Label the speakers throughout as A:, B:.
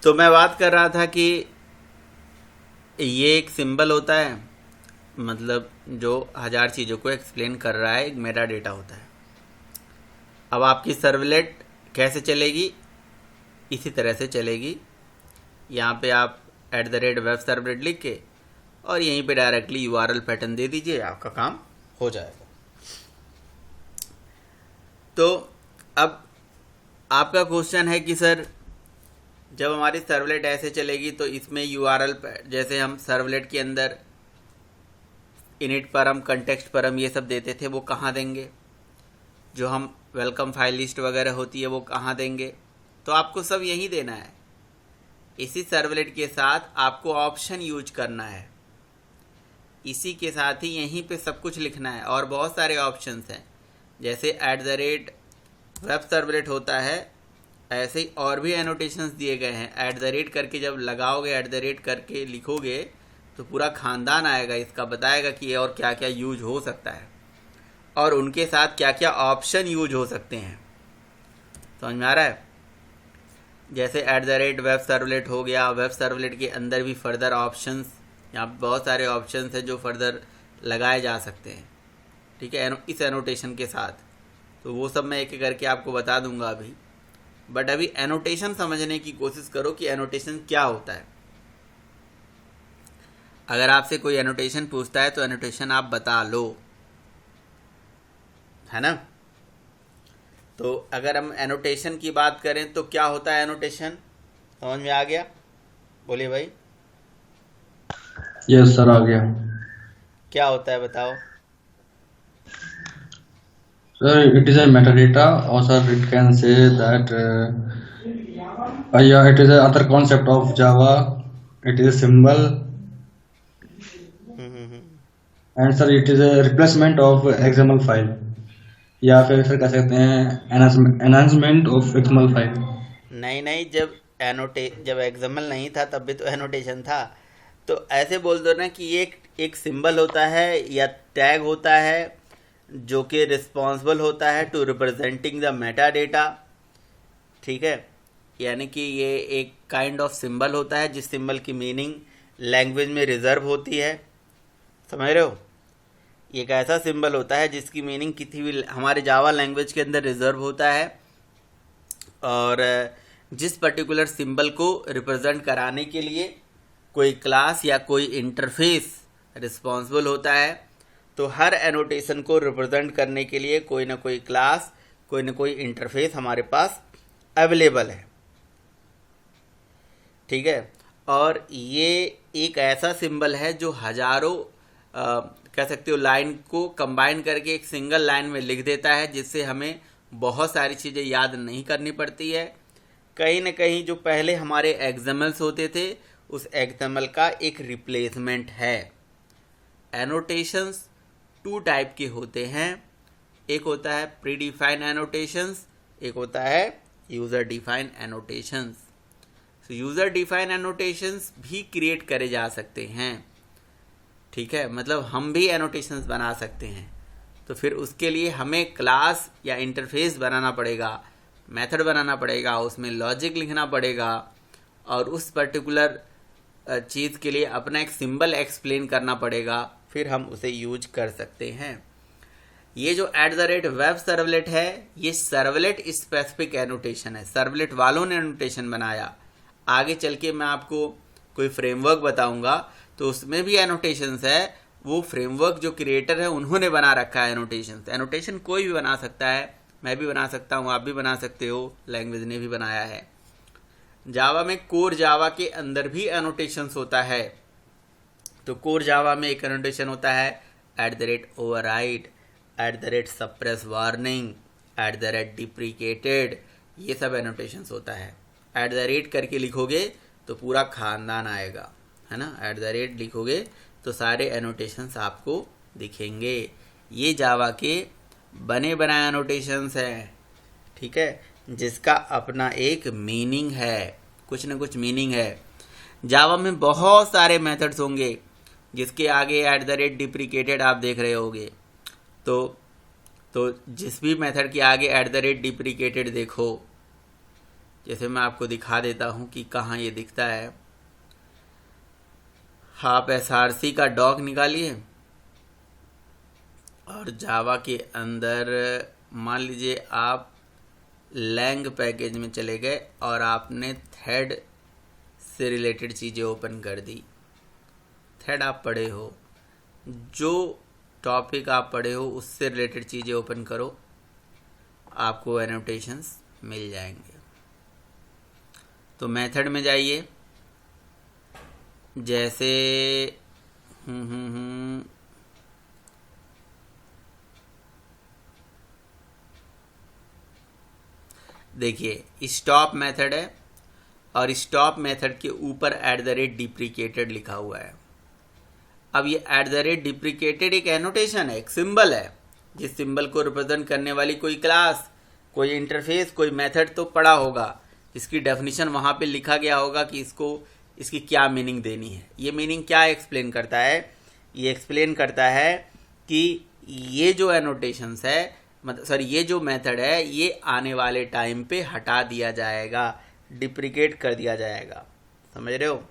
A: तो मैं बात कर रहा था कि ये एक सिंबल होता है, मतलब जो हज़ार चीज़ों को एक्सप्लेन कर रहा है, एक मेटा डेटा होता है। अब आपकी सर्वलेट कैसे चलेगी? इसी तरह से चलेगी। यहाँ पे आप @वेब सर्वलेट लिख के और यहीं पे डायरेक्टली यूआरएल पैटर्न दे दीजिए, आपका काम हो जाएगा। तो अब आपका क्वेश्चन है कि सर जब हमारी सर्वलेट ऐसे चलेगी तो इसमें यूआरएल, जैसे हम सर्वलेट के अंदर इनिट परम, कंटेक्स्ट परम ये सब देते थे, वो कहाँ देंगे? जो हम वेलकम फाइल लिस्ट वगैरह होती है वो कहाँ देंगे? तो आपको सब यहीं देना है। इसी सर्वलेट के साथ आपको ऑप्शन यूज करना है, इसी के साथ ही यहीं पे सब कुछ लिखना है। और बहुत सारे ऑप्शंस हैं, जैसे वेब सर्वलेट होता है, ऐसे ही और भी एनोटेशंस दिए गए हैं। करके जब लगाओगे, करके लिखोगे तो पूरा खानदान आएगा इसका, बताएगा कि ये और क्या क्या यूज हो सकता है और उनके साथ क्या क्या ऑप्शन यूज हो सकते हैं। समझ में आ रहा है? जैसे वेब सर्वलेट हो गया, वेब सर्वलेट के अंदर भी फर्दर ऑप्शंस, यहाँ पे बहुत सारे ऑप्शंस हैं जो फर्दर लगाए जा सकते हैं, ठीक है, इस एनोटेशन के साथ। तो वो सब मैं एक एक करके आपको बता दूंगा अभी, बट अभी एनोटेशन समझने की कोशिश करो कि एनोटेशन क्या होता है। अगर आपसे कोई एनोटेशन पूछता है तो एनोटेशन आप बता लो, है ना? तो अगर हम एनोटेशन की बात करें तो क्या होता है एनोटेशन? समझ में आ गया? बोलिए भाई।
B: यस सर, आ गया।
A: क्या होता है बताओ।
B: Sir, it is a metadata, or sir, it can say that yeah, it is a other concept of Java. It is a symbol,
A: hmm.
B: and sir, it is a replacement of XML file. या फिर sir कह सकते हैं enhancement of XML file.
A: नहीं नहीं, जब example नहीं था तब भी तो एनोटेशन था। तो ऐसे बोल दो ना कि ये एक सिंबल होता है या टैग होता है जो कि रिस्पॉन्सिबल होता है to representing the meta data, ठीक है। यानी कि ये एक काइंड ऑफ सिंबल होता है जिस सिंबल की मीनिंग लैंग्वेज में रिजर्व होती है। समझ रहे हो? ये एक ऐसा सिंबल होता है जिसकी मीनिंग किसी भी हमारे जावा लैंग्वेज के अंदर रिजर्व होता है, और जिस पर्टिकुलर सिंबल को रिप्रेजेंट कराने के लिए कोई क्लास या कोई इंटरफेस रिस्पॉन्सिबल होता है। तो हर एनोटेशन को रिप्रेजेंट करने के लिए कोई ना कोई क्लास, कोई ना कोई इंटरफेस हमारे पास अवेलेबल है, ठीक है। और ये एक ऐसा सिंबल है जो हजारों कह सकते हो लाइन को कंबाइन करके एक सिंगल लाइन में लिख देता है, जिससे हमें बहुत सारी चीज़ें याद नहीं करनी पड़ती है। कहीं ना कहीं जो पहले हमारे एग्जामल्स होते थे उस एग्जामल का एक रिप्लेसमेंट है। एनोटेशंस टू टाइप के होते हैं, एक होता है प्री डिफाइन एनोटेशंस, एक होता है यूज़र डिफाइन एनोटेशंस। तो यूज़र डिफाइन एनोटेशंस भी क्रिएट करे जा सकते हैं, ठीक है, मतलब हम भी एनोटेशंस बना सकते हैं। तो फिर उसके लिए हमें क्लास या इंटरफेस बनाना पड़ेगा, मेथड बनाना पड़ेगा, उसमें लॉजिक लिखना पड़ेगा और उस पर्टिकुलर चीज़ के लिए अपना एक सिंबल एक्सप्लेन करना पड़ेगा, फिर हम उसे यूज कर सकते हैं। ये जो वेब सर्वलेट है, ये सर्वलेट स्पेसिफिक एनोटेशन है, सर्वलेट वालों ने एनोटेशन बनाया। आगे चल के मैं आपको कोई फ्रेमवर्क बताऊंगा तो उसमें भी एनोटेशंस है, वो फ्रेमवर्क जो क्रिएटर है उन्होंने बना रखा है एनोटेशंस। एनोटेशन कोई भी बना सकता है, मैं भी बना सकता हूँ, आप भी बना सकते हो, लैंग्वेज ने भी बनाया है। जावा में कोर जावा के अंदर भी एनोटेशंस होता है। तो कोर जावा में एक एनोटेशन होता है @override, @suppress warning, @deprecated, ये सब एनोटेशंस होता है। करके लिखोगे तो पूरा खानदान आएगा, है ना। लिखोगे तो सारे एनोटेशंस आपको दिखेंगे। ये जावा के बने बनाए एनोटेशंस हैं, ठीक है, जिसका अपना एक मीनिंग है, कुछ ना कुछ मीनिंग है। जावा में बहुत सारे मेथड्स होंगे जिसके आगे डिप्रिकेटेड आप देख रहे होगे। तो जिस भी मेथड के आगे डिप्रिकेटेड देखो जैसे मैं आपको दिखा देता हूँ कि कहाँ ये दिखता है। आप एसआरसी का डॉक निकालिए और जावा के अंदर मान लीजिए आप लैंग पैकेज में चले गए और आपने थ्रेड से रिलेटेड चीज़ें ओपन कर दी। थ्रेड आप पढ़े हो, जो टॉपिक आप पढ़े हो उससे रिलेटेड चीज़ें ओपन करो, आपको एनोटेशंस मिल जाएंगे। तो मेथड में जाइए, जैसे देखिए स्टॉप मेथड है और स्टॉप मेथड के ऊपर @डिप्रिकेटेड लिखा हुआ है। अब ये @डिप्रिकेटेड एक एनोटेशन है, एक सिंबल है। जिस सिंबल को रिप्रेजेंट करने वाली कोई क्लास, कोई इंटरफेस, कोई मेथड तो पढ़ा होगा। इसकी डेफिनेशन वहाँ पे लिखा गया होगा कि इसकी क्या मीनिंग देनी है। ये मीनिंग क्या एक्सप्लेन करता है? ये एक्सप्लेन करता है कि ये जो एनोटेशंस है, मतलब सॉरी ये जो मेथड है, ये आने वाले टाइम पे हटा दिया जाएगा, डिप्रिकेट कर दिया जाएगा। समझ रहे हो?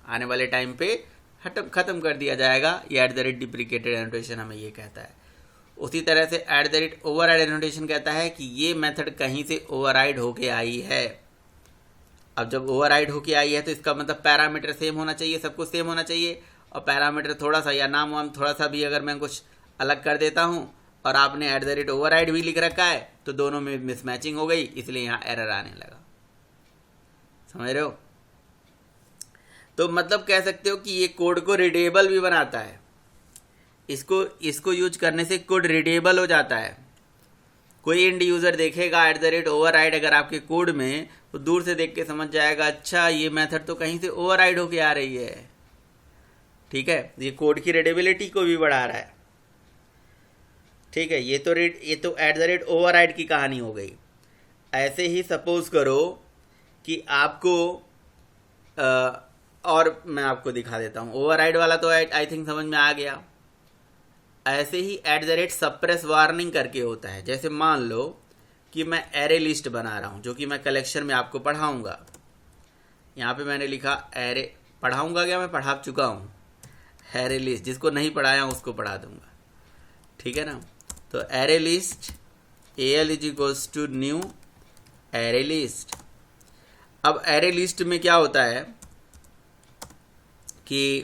A: आने वाले टाइम पे ख़त्म कर दिया जाएगा। ये @डिप्रिकेटेड एनोटेशन हमें ये कहता है। उसी तरह से @ओवरराइड एनोटेशन कहता है कि ये मेथड कहीं से ओवरराइड होके आई है। अब जब ओवरराइड होके आई है तो इसका मतलब पैरामीटर सेम होना चाहिए, सब कुछ सेम होना चाहिए। और पैरामीटर थोड़ा सा या नाम वाम थोड़ा सा भी अगर मैं कुछ अलग कर देता हूँ और आपने @ओवरराइड भी लिख रखा है तो दोनों में मिसमैचिंग हो गई, इसलिए यहाँ एरर आने लगा। समझ रहे हो? तो मतलब कह सकते हो कि ये कोड को रीडेबल भी बनाता है। इसको यूज करने से कोड रीडेबल हो जाता है। कोई एंड यूज़र देखेगा @ओवरराइड अगर आपके कोड में, तो दूर से देख के समझ जाएगा अच्छा ये मेथड तो कहीं से ओवरराइड होके आ रही है। ठीक है, ये कोड की रीडेबिलिटी को भी बढ़ा रहा है। ठीक है, ये तो @ओवरराइड की कहानी हो गई। ऐसे ही सपोज करो कि आपको और मैं आपको दिखा देता हूँ। ओवरराइड वाला तो आई थिंक समझ में आ गया। ऐसे ही @सप्रेस वार्निंग करके होता है। जैसे मान लो कि मैं एरे लिस्ट बना रहा हूँ, जो कि मैं कलेक्शन में आपको पढ़ाऊँगा। यहाँ पे मैंने लिखा एरे, पढ़ाऊँगा क्या, मैं पढ़ा चुका हूँ। एरे लिस्ट, जिसको नहीं पढ़ाया उसको पढ़ा दूँगा। ठीक है ना? तो array list AL = new array list. अब एरे लिस्ट में क्या होता है कि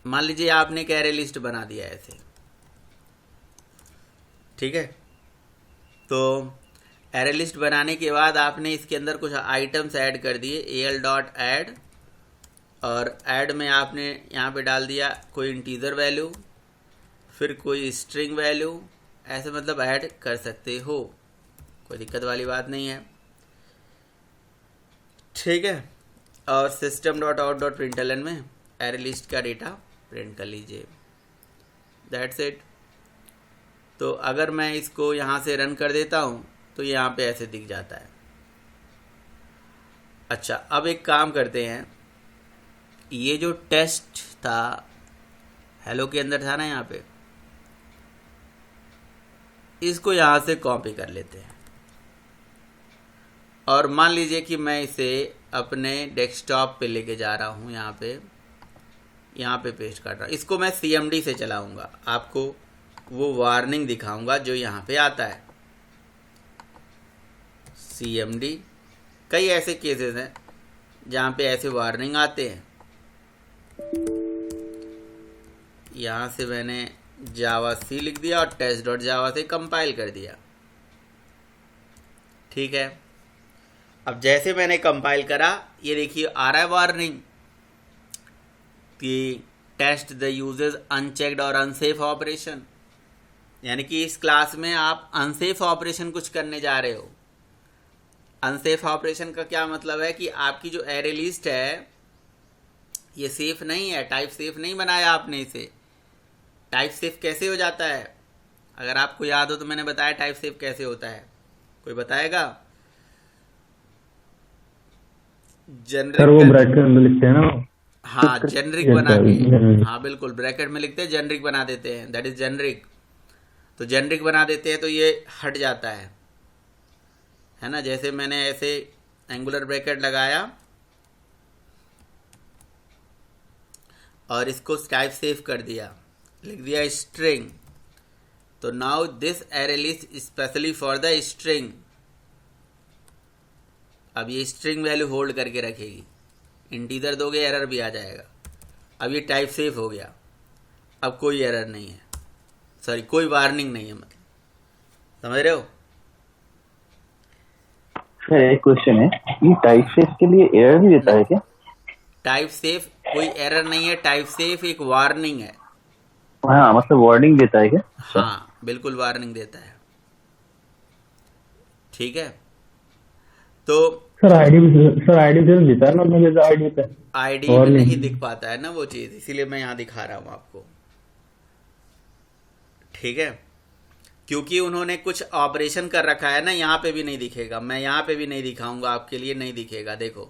A: मान लीजिए आपने एक एरे लिस्ट बना दिया ऐसे। ठीक है, तो एरे लिस्ट बनाने के बाद आपने इसके अंदर कुछ आइटम्स ऐड कर दिए, AL.add, और ऐड में आपने यहाँ पे डाल दिया कोई इंटीजर वैल्यू, फिर कोई स्ट्रिंग वैल्यू। ऐसे मतलब ऐड कर सकते हो, कोई दिक्कत वाली बात नहीं है। ठीक है, और system.out.println में एरे लिस्ट का डेटा प्रिंट कर लीजिए। That's it. तो अगर मैं इसको यहाँ से रन कर देता हूँ तो यहाँ पे ऐसे दिख जाता है। अच्छा, अब एक काम करते हैं, ये जो टेस्ट था हेलो के अंदर था ना, यहाँ पे इसको यहाँ से कॉपी कर लेते हैं और मान लीजिए कि मैं इसे अपने डेस्कटॉप पे लेके जा रहा हूँ। यहाँ पे पेस्ट कर रहा हूँ। इसको मैं CMD से चलाऊँगा, आपको वो वार्निंग दिखाऊँगा जो यहाँ पे आता है। CMD, कई ऐसे केसेस हैं जहाँ पे ऐसे वार्निंग आते हैं। यहाँ से मैंने जावा C लिख दिया और test.java से कंपाइल कर दिया। ठीक है, अब जैसे मैंने कंपाइल करा, ये देखिए आ रहा है वार्निंग कि टेस्ट द यूजर्स अनचेक्ड और अनसेफ ऑपरेशन। यानी कि इस क्लास में आप अनसेफ ऑपरेशन कुछ करने जा रहे हो। अनसेफ ऑपरेशन का क्या मतलब है कि आपकी जो एरे लिस्ट है ये सेफ नहीं है, टाइप सेफ नहीं बनाया आपने इसे। टाइप सेफ कैसे हो जाता है? अगर आपको याद हो तो मैंने बताया टाइप सेफ कैसे होता है, कोई बताएगा?
C: सर वो ब्रैकेट में लिखते हैं ना।
A: हाँ, जेनरिक बना के, हाँ बिल्कुल, ब्रैकेट में लिखते हैं, जेनरिक बना देते हैं, दैट इज जेनरिक। तो जेनरिक बना देते हैं तो ये हट जाता है। है ना। जैसे मैंने ऐसे एंगुलर ब्रैकेट लगाया और इसको टाइप सेव कर दिया, लिख दिया स्ट्रिंग, तो now this array list specially for the string. अब ये स्ट्रिंग वैल्यू होल्ड करके रखेगी, इंटीजर दोगे एरर भी आ जाएगा। अब ये टाइप सेव हो गया, अब कोई एरर नहीं है, सॉरी कोई वार्निंग नहीं है, मतलब समझ रहे हो।
D: सर एक क्वेश्चन है, ये टाइप सेव के लिए एरर भी देता है क्या?
A: टाइप सेव कोई एरर नहीं है, टाइप सेव एक वार्निंग है।
D: हाँ मतलब वार्निंग देता है क्या?
A: हाँ बिल्कुल वार्निंग देता है, ठीक है। तो
C: सर आईडी से देता है ना, मुझे आईडी पे
A: आईडी
C: और
A: में
C: नहीं।
A: नहीं दिख पाता है ना वो चीज़, इसीलिए मैं यहाँ दिखा रहा हूँ आपको, ठीक है। क्योंकि उन्होंने कुछ ऑपरेशन कर रखा है ना, यहाँ पे भी नहीं दिखेगा, मैं यहाँ पे भी नहीं दिखाऊंगा आपके लिए, नहीं दिखेगा। देखो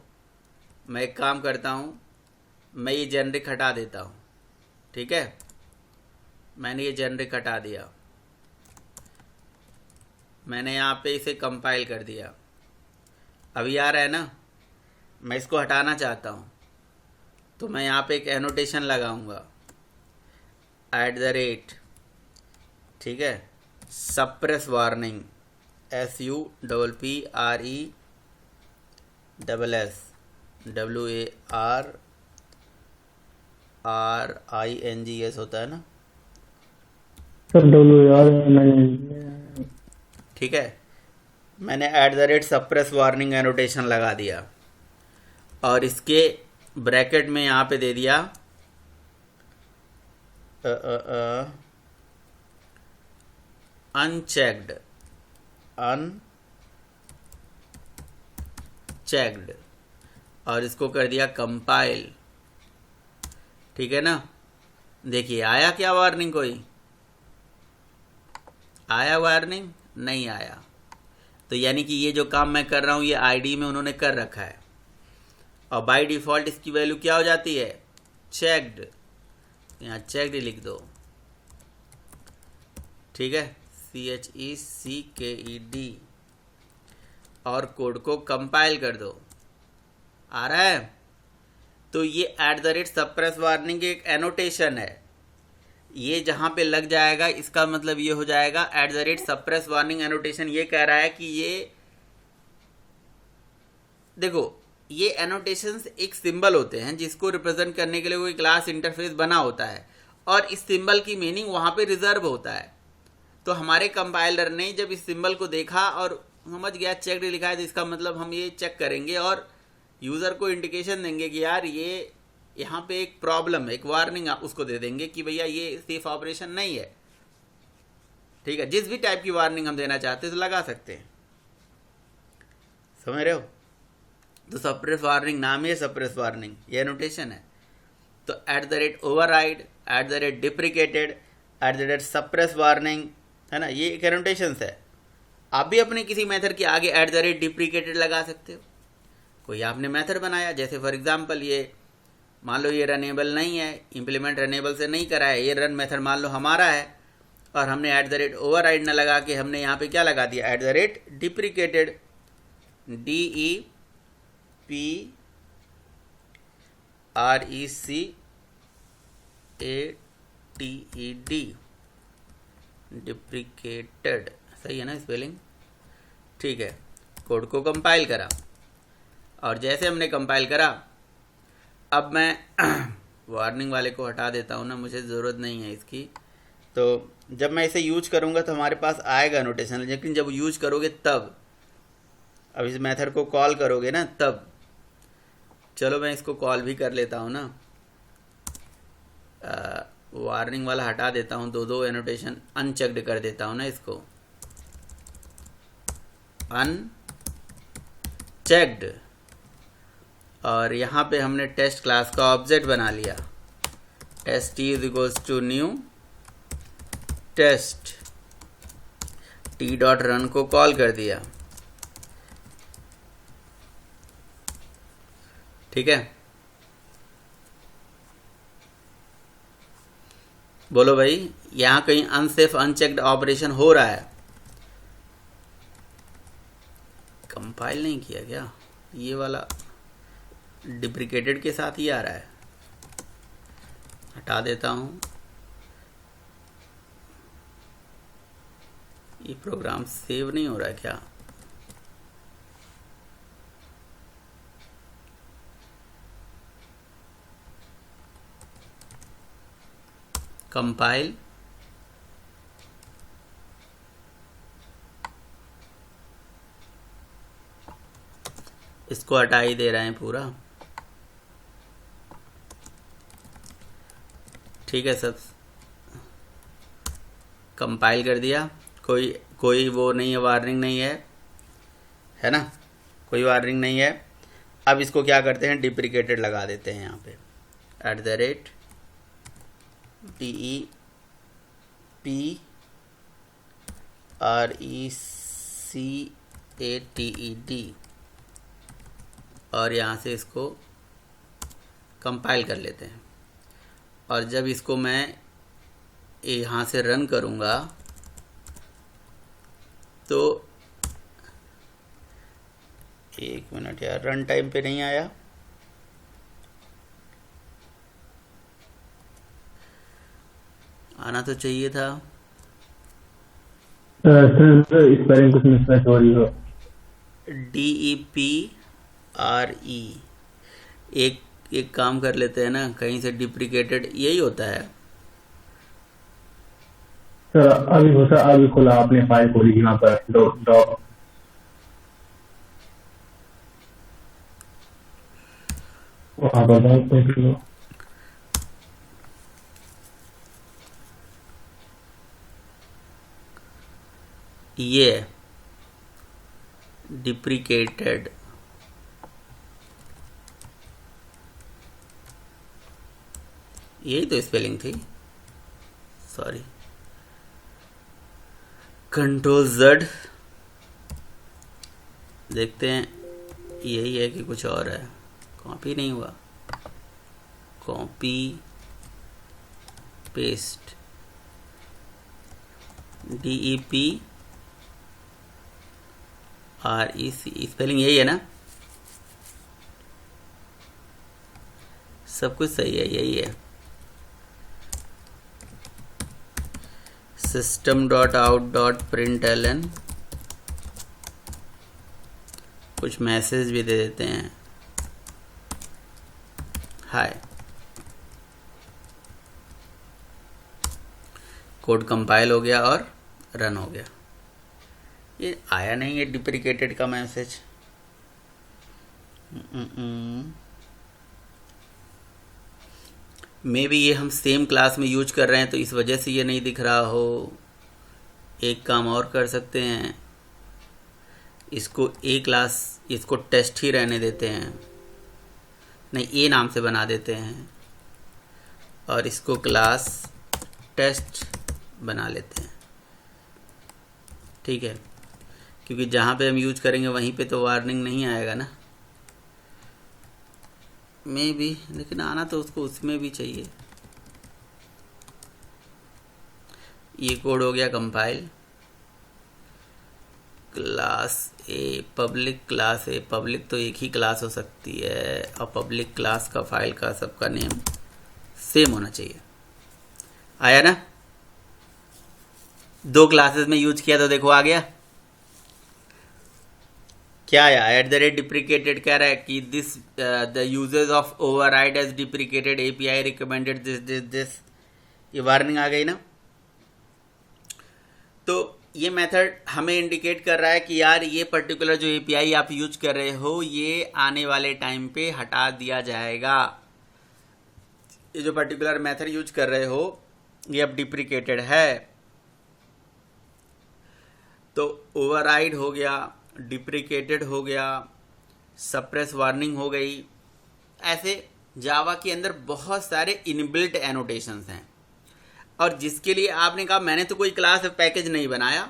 A: मैं एक काम करता हूँ, मैं ये जेनरिक हटा देता हूँ, ठीक है। मैंने ये जेनरिक हटा दिया, मैंने यहाँ पे इसे कंपाइल कर दिया, अभी आ रहा है ना। मैं इसको हटाना चाहता हूँ तो मैं यहाँ पे एक एनोटेशन लगाऊंगा, @ ठीक है, सप्रेस वार्निंग, SUPPRESSWARRINGS होता है ना,
C: सर नहीं।
A: ठीक है। मैंने @ सप्रेस वार्निंग एनोटेशन लगा दिया और इसके ब्रैकेट में यहाँ पे दे दिया अनचेक्ड और इसको कर दिया कंपाइल, ठीक है ना। देखिए आया क्या वार्निंग, कोई आया वार्निंग? नहीं आया। तो यानी कि ये जो काम मैं कर रहा हूँ ये आईडी में उन्होंने कर रखा है, और बाय डिफ़ॉल्ट इसकी वैल्यू क्या हो जाती है? चेक्ड। यहाँ चेक्ड लिख दो, ठीक है, CHECKED, और कोड को कंपाइल कर दो। आ रहा है? तो ये @ सप्रेस वार्निंग एक एनोटेशन है, ये जहाँ पे लग जाएगा इसका मतलब ये हो जाएगा @ सप्रेस वार्निंग एनोटेशन। ये कह रहा है कि ये देखो, ये एनोटेशंस एक सिंबल होते हैं जिसको रिप्रेजेंट करने के लिए कोई क्लास इंटरफेस बना होता है, और इस सिंबल की मीनिंग वहाँ पे रिजर्व होता है। तो हमारे कंपाइलर ने जब इस सिंबल को देखा और समझ गया चेक्ड लिखा है, तो इसका मतलब हम ये चेक करेंगे और यूज़र को इंडिकेशन देंगे कि यार ये यहाँ पे एक प्रॉब्लम है, एक वार्निंग उसको दे देंगे कि भैया ये सेफ ऑपरेशन नहीं है, ठीक है। जिस भी टाइप की वार्निंग हम देना चाहते हैं तो लगा सकते हैं, समझ रहे हो। तो सप्रेस वार्निंग नाम ही है, सप्रेस वार्निंग, ये नोटेशन है। तो @ ओवरराइड, @ डिप्रिकेटेड, @ सप्रेस वार्निंग, है ना, ये एक एनोटेशंस है। आप भी अपने किसी मेथड के आगे @ डिप्रिकेटेड लगा सकते हो। कोई आपने मेथड बनाया, जैसे फॉर एग्जांपल ये मान लो ये रनेबल नहीं है, इम्प्लीमेंट रनेबल से नहीं करा है, ये रन मेथड मान लो हमारा है, और हमने @ ओवरराइड न लगा के हमने यहाँ पे क्या लगा दिया, @ डिप्रिकेटेड, DEPRECATED, डिप्रिकेटेड, सही है ना स्पेलिंग, ठीक है। कोड को कंपाइल करा, और जैसे हमने कंपाइल करा, अब मैं वार्निंग वाले को हटा देता हूँ ना, मुझे ज़रूरत नहीं है इसकी। तो जब मैं इसे यूज करूँगा तो हमारे पास आएगा नोटेशन, लेकिन जब यूज करोगे तब, अब इस मेथड को कॉल करोगे ना तब। चलो मैं इसको कॉल भी कर लेता हूँ ना, वार्निंग वाला हटा देता हूँ, दो एनोटेशन अनचेक्ड कर देता हूँ ना, इसको अनचेक्ड, और यहाँ पे हमने टेस्ट क्लास का ऑब्जेक्ट बना लिया, st = न्यू टेस्ट, t.run को कॉल कर दिया, ठीक है। बोलो भाई, यहाँ कहीं अनसेफ अनचेक्ड ऑपरेशन हो रहा है? कंपाइल नहीं किया क्या? ये वाला डिप्रिकेटेड के साथ ही आ रहा है, हटा देता हूँ। ये प्रोग्राम सेव नहीं हो रहा है क्या? कंपाइल, इसको हटा ही दे रहे हैं पूरा। ठीक है, सब कंपाइल कर दिया। कोई वो नहीं है, वार्निंग नहीं है ना, कोई वार्निंग नहीं है। अब इसको क्या करते हैं, डिप्रिकेटेड लगा देते हैं यहाँ पे, DEPRECATED, और यहाँ से इसको कंपाइल कर लेते हैं। और जब इसको मैं यहाँ से रन करूँगा तो 1 मिनट यार, रन टाइम पे नहीं आया। आना तो चाहिए था।
C: स्पेलिंग कुछ मिसमैच हो रही हो।
A: DEPRE, एक काम कर लेते हैं ना, कहीं से डिप्रिकेटेड यही होता है।
C: सर अभी खोला आपने फाइल खोली यहाँ पर डॉक। वहाँ पर देख लो।
A: ये डिप्रिकेटेड, यही तो स्पेलिंग थी, सॉरी। कंट्रोल Z, देखते हैं यही है कि कुछ और है। कॉपी नहीं हुआ, कॉपी पेस्ट, DEPREC, स्पेलिंग यही है ना, सब कुछ सही है, यही है। system.out.println, कुछ मैसेज भी दे देते हैं, हाय। कोड कंपाइल हो गया और रन हो गया। ये आया नहीं है डिप्रिकेटेड का मैसेज। मे बी ये हम सेम क्लास में यूज कर रहे हैं तो इस वजह से ये नहीं दिख रहा हो। एक काम और कर सकते हैं, इसको इसको टेस्ट ही रहने देते हैं, नहीं ए नाम से बना देते हैं, और इसको क्लास टेस्ट बना लेते हैं। ठीक है, क्योंकि जहाँ पे हम यूज करेंगे वहीं पे तो वार्निंग नहीं आएगा ना, मे भी, लेकिन आना तो उसको उसमें भी चाहिए। ये कोड हो गया compile. Class a public, class a public तो एक ही क्लास हो सकती है, और पब्लिक क्लास का फाइल का सबका नेम सेम होना चाहिए। आया ना, 2 क्लासेस में यूज किया तो देखो आ गया। क्या आया, @deprecated कह रहा है कि this the users of override as deprecated API recommended this, ये वार्निंग आ गई ना। तो ये मेथड हमें इंडिकेट कर रहा है कि यार ये पर्टिकुलर जो API आप यूज कर रहे हो ये आने वाले टाइम पे हटा दिया जाएगा। ये जो पर्टिकुलर मेथड यूज कर रहे हो ये अब डिप्रिकेटेड है। तो ओवरराइड हो गया, डिप्रिकेटेड हो गया, सप्रेस वार्निंग हो गई। ऐसे जावा के अंदर बहुत सारे इनबिल्ट एनोटेशंस हैं, और जिसके लिए आपने कहा मैंने तो कोई क्लास पैकेज नहीं बनाया,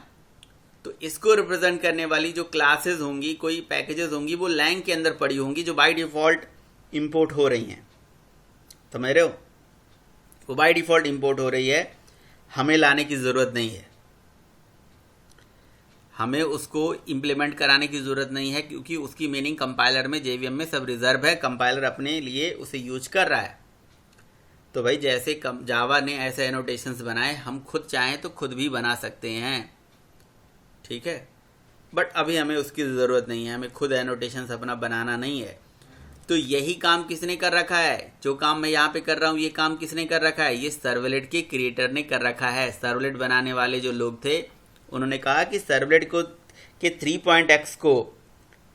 A: तो इसको रिप्रेजेंट करने वाली जो क्लासेस होंगी, कोई पैकेजेस होंगी, वो लैंग के अंदर पड़ी होंगी जो बाय डिफ़ॉल्ट इंपोर्ट हो रही हैं। समझ रहे हो, वो बाय डिफ़ॉल्ट इंपोर्ट हो रही है, हमें लाने की ज़रूरत नहीं है। हमें उसको इम्प्लीमेंट कराने की ज़रूरत नहीं है, क्योंकि उसकी मीनिंग कंपाइलर में जेवीएम में सब रिजर्व है, कंपाइलर अपने लिए उसे यूज कर रहा है। तो भाई जैसे जावा ने ऐसे एनोटेशंस बनाए, हम खुद चाहें तो खुद भी बना सकते हैं, ठीक है। बट अभी हमें उसकी ज़रूरत नहीं है, हमें खुद एनोटेशंस अपना बनाना नहीं है। तो यही काम किसने कर रखा है? जो काम मैं यहाँ पे कर रहा हूँ, ये काम किसने कर रखा है? ये सर्वलेट के क्रिएटर ने कर रखा है। सर्वलेट बनाने वाले जो लोग थे, उन्होंने कहा कि सर्वलेट को के 3.x को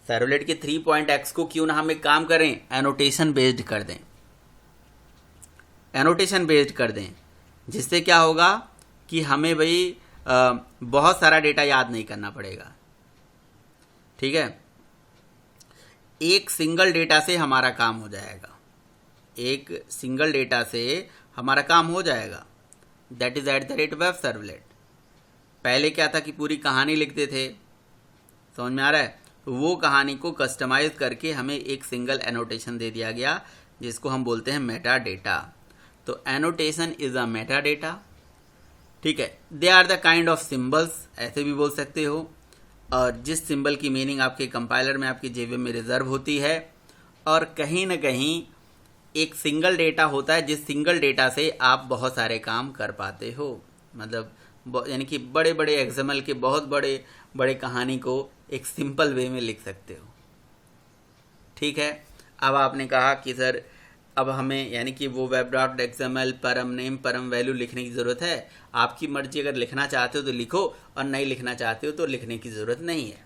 A: सर्वलेट के 3.x को क्यों ना हम एक काम करें, एनोटेशन बेस्ड कर दें। एनोटेशन बेस्ड कर दें, जिससे क्या होगा कि हमें भाई बहुत सारा डेटा याद नहीं करना पड़ेगा, ठीक है। एक सिंगल डेटा से हमारा काम हो जाएगा, एक सिंगल डेटा से हमारा काम हो जाएगा। That is @ web servlet. पहले क्या था कि पूरी कहानी लिखते थे, समझ में आ रहा है? वो कहानी को कस्टमाइज करके हमें एक सिंगल एनोटेशन दे दिया गया, जिसको हम बोलते हैं मेटा डेटा। तो annotation is a meta data, ठीक है। They are the kind of symbols, ऐसे भी बोल सकते हो। और जिस सिंबल की मीनिंग आपके कंपाइलर में, आपके जेवीएम में रिजर्व होती है, और कहीं ना कहीं एक सिंगल डेटा होता है, जिस सिंगल डेटा से आप बहुत सारे काम कर पाते हो। मतलब यानी कि बड़े बड़े एक्सएमएल के बहुत बड़े बड़े कहानी को एक सिंपल वे में लिख सकते हो, ठीक है। अब आपने कहा कि सर अब हमें यानी कि वो web.xml परम नेम परम वैल्यू लिखने की ज़रूरत है। आपकी मर्जी, अगर लिखना चाहते हो तो लिखो, और नहीं लिखना चाहते हो तो लिखने की ज़रूरत नहीं है,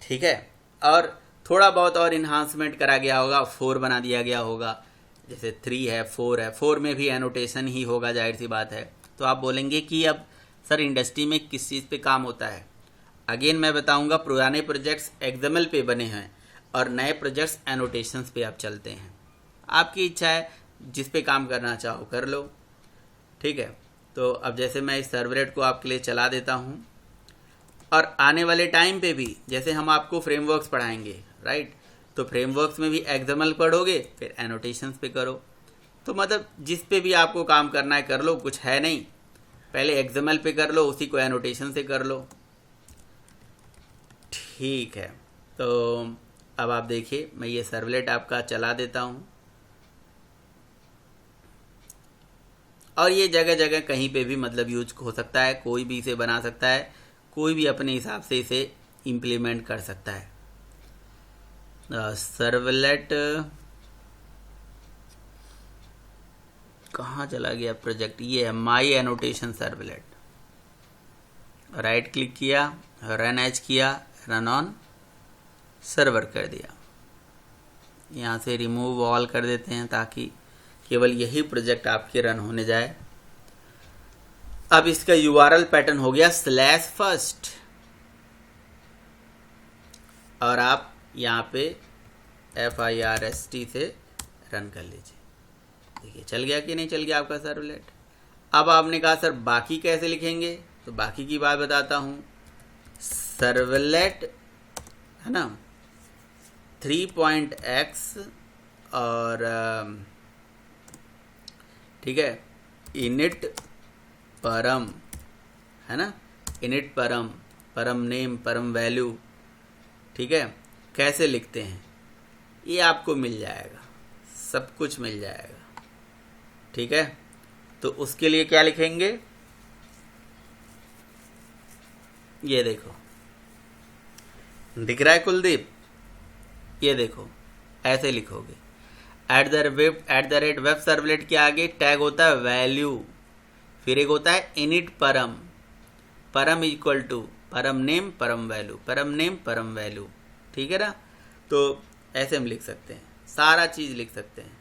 A: ठीक है। और थोड़ा बहुत और इन्हांसमेंट करा गया होगा, 4 बना दिया गया होगा, जैसे 3 है, 4 है, 4 में भी एनोटेशन ही होगा, जाहिर सी बात है। तो आप बोलेंगे कि अब सर इंडस्ट्री में किस चीज़ पे काम होता है? अगेन मैं बताऊंगा, पुराने प्रोजेक्ट्स XML पे बने हैं और नए प्रोजेक्ट्स एनोटेशंस पे आप चलते हैं। आपकी इच्छा है, जिस पे काम करना चाहो कर लो, ठीक है। तो अब जैसे मैं इस सर्वलेट को आपके लिए चला देता हूँ, और आने वाले टाइम पे भी जैसे हम आपको फ्रेमवर्क्स पढ़ाएंगे, राइट, तो फ्रेमवर्क्स में भी XML पढ़ोगे, फिर एनोटेशंस पे करो। तो मतलब जिस पे भी आपको काम करना है कर लो, कुछ है नहीं, पहले XML पे कर लो, उसी को एनोटेशन से कर लो, ठीक है। तो अब आप देखिए, मैं ये सर्वलेट आपका चला देता हूँ, और ये जगह जगह कहीं पे भी मतलब यूज हो सकता है, कोई भी इसे बना सकता है, कोई भी अपने हिसाब से इसे इम्प्लीमेंट कर सकता है। सर्वलेट कहाँ चला गया प्रोजेक्ट? ये है माई एनोटेशन सर्वलेट। राइट क्लिक किया, रन एज किया, रन ऑन सर्वर कर दिया। यहाँ से रिमूव ऑल कर देते हैं ताकि केवल यही प्रोजेक्ट आपके रन होने जाए। अब इसका URL पैटर्न हो गया /first, और आप यहाँ पे FIRST से रन कर लीजिए। देखिए चल गया कि नहीं चल गया आपका सर्वलेट। अब आपने कहा सर बाकी कैसे लिखेंगे, तो बाकी की बात बताता हूँ। सर्वलेट है ना, 3.x और ठीक है, इनिट परम है ना, इनिट परम, परम नेम परम वैल्यू, ठीक है। कैसे लिखते हैं ये आपको मिल जाएगा, सब कुछ मिल जाएगा, ठीक है। तो उसके लिए क्या लिखेंगे, ये देखो दिख रहा है कुलदीप, ये देखो ऐसे लिखोगे। @ वेब सर्वलेट के आगे टैग होता है वैल्यू, फिर एक होता है इनिट परम, परम इक्वल टू परम नेम परम वैल्यू, परम नेम परम वैल्यू, ठीक है ना। तो ऐसे हम लिख सकते हैं, सारा चीज लिख सकते हैं,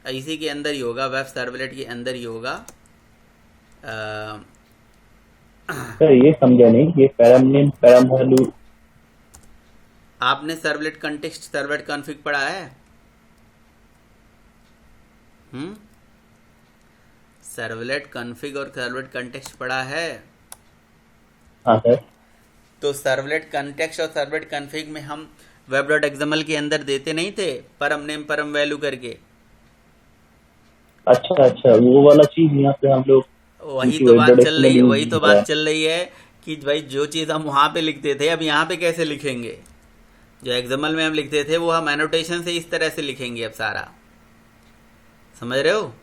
A: इसी के अंदर ही होगा, वेब सर्वलेट के अंदर ही होगा।
C: सर ये समझा नहीं, ये पैराम नेम पैराम वैल्यू।
A: आपने सर्वलेट कंटेक्स्ट सर्वलेट कॉन्फ़िग पढ़ा है? सर्वलेट कॉन्फ़िग और सर्वलेट कंटेक्स्ट पढ़ा है?
C: हाँ सर।
A: तो सर्वलेट कंटेक्स्ट और सर्वलेट कॉन्फ़िग में हम web.xml के अंदर देते नहीं थे परम नेम परम वैल्यू करके?
C: अच्छा, वो वाला चीज यहाँ पे हम लोग
A: वही
D: क्योंकि
A: तो
D: वो
A: बात चल रही है,
D: इंट्रोडक्शन
A: वही तो
D: यूज
A: बात चल रही है कि भाई जो चीज़ हम वहाँ पे लिखते थे अब यहाँ पे कैसे लिखेंगे। जो एक्सएमएल में हम लिखते थे वो हम एनोटेशन से इस तरह से लिखेंगे अब सारा, समझ रहे हो।